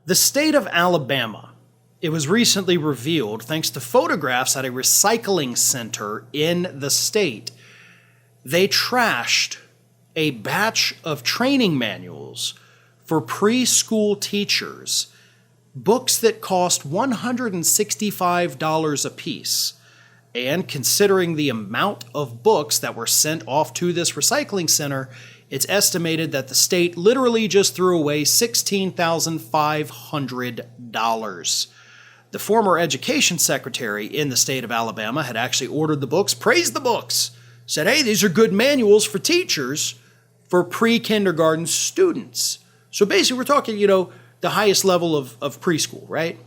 The state of Alabama, it was recently revealed, thanks to photographs at a recycling center in the state, they trashed a batch of training manuals for preschool teachers, books that cost $165 a piece. And considering the amount of books that were sent off to this recycling center, it's estimated that the state literally just threw away $16,500. The former education secretary in the state of Alabama had actually ordered the books, praised the books, said, hey, these are good manuals for teachers for pre-kindergarten students. So basically we're talking, the highest level of preschool, right?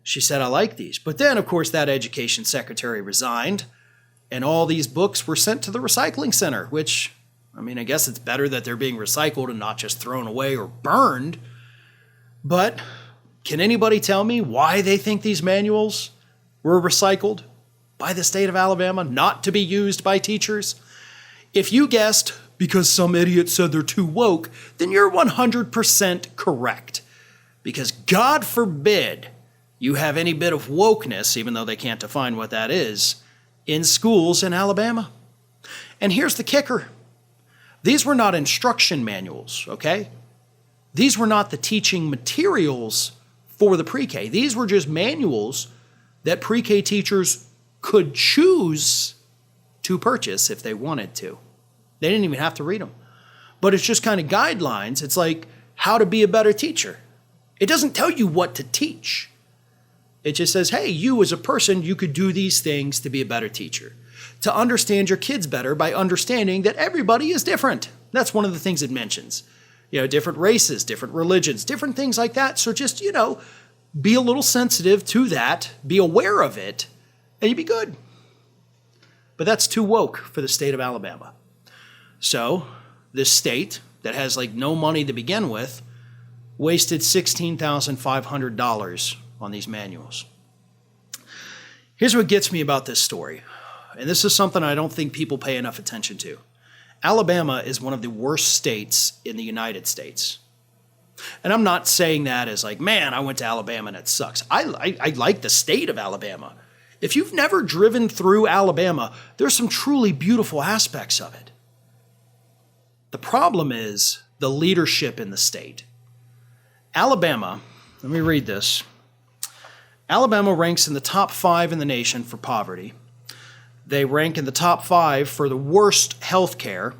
She said, I like these. But then, of course, that education secretary resigned, and all these books were sent to the recycling center, which, I guess it's better that they're being recycled and not just thrown away or burned. But can anybody tell me why they think these manuals were recycled by the state of Alabama, not to be used by teachers? If you guessed because some idiot said they're too woke, then you're 100% correct. Because God forbid you have any bit of wokeness, even though they can't define what that is, in schools in Alabama. And here's the kicker. These were not instruction manuals, okay? These were not the teaching materials for the pre-K. These were just manuals that pre-K teachers could choose to purchase if they wanted to. They didn't even have to read them. But it's just kind of guidelines. It's like how to be a better teacher. It doesn't tell you what to teach. It just says, hey, you as a person, you could do these things to be a better teacher. To understand your kids better by understanding that everybody is different. That's one of the things it mentions. Different races, different religions, different things like that. So just, be a little sensitive to that, be aware of it, and you'd be good. But that's too woke for the state of Alabama. So this state that has no money to begin with wasted $16,500 on these manuals. Here's what gets me about this story, and this is something I don't think people pay enough attention to. Alabama is one of the worst states in the United States. And I'm not saying that as man, I went to Alabama and it sucks. I like the state of Alabama. If you've never driven through Alabama, there's some truly beautiful aspects of it. The problem is the leadership in the state. Alabama, let me read this. Alabama ranks in the top 5 in the nation for poverty. They rank in the top 5 for the worst health care,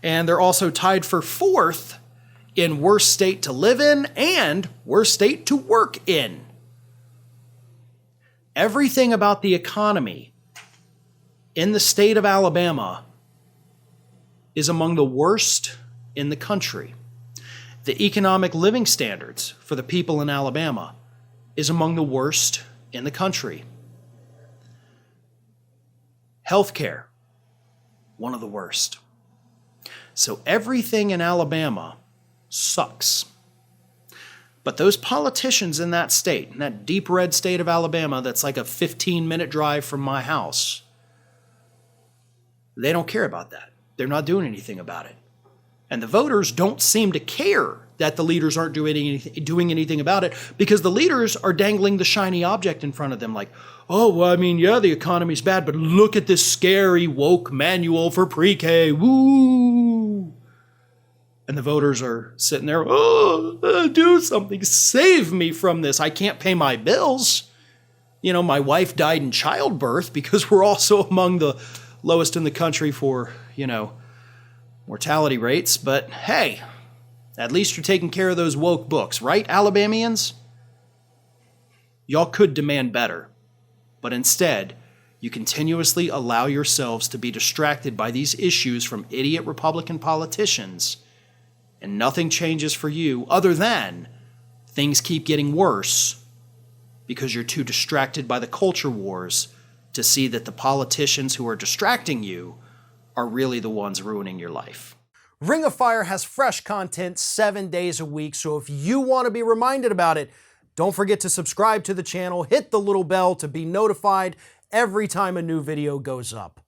and they're also tied for 4th in worst state to live in and worst state to work in. Everything about the economy in the state of Alabama is among the worst in the country. The economic living standards for the people in Alabama is among the worst in the country. Healthcare, one of the worst. So everything in Alabama sucks. But those politicians in that state, in that deep red state of Alabama that's like a 15-minute drive from my house, they don't care about that. They're not doing anything about it. And the voters don't seem to care that the leaders aren't doing anything about it, because the leaders are dangling the shiny object in front of them like, oh, well, the economy's bad, but look at this scary woke manual for pre-K, woo! And the voters are sitting there, do something, save me from this. I can't pay my bills. My wife died in childbirth because we're also among the lowest in the country for, mortality rates. But hey, at least you're taking care of those woke books, right, Alabamians? Y'all could demand better. But instead, you continuously allow yourselves to be distracted by these issues from idiot Republican politicians, and nothing changes for you other than things keep getting worse because you're too distracted by the culture wars to see that the politicians who are distracting you are really the ones ruining your life. Ring of Fire has fresh content 7 days a week, so if you want to be reminded about it, don't forget to subscribe to the channel, hit the little bell to be notified every time a new video goes up.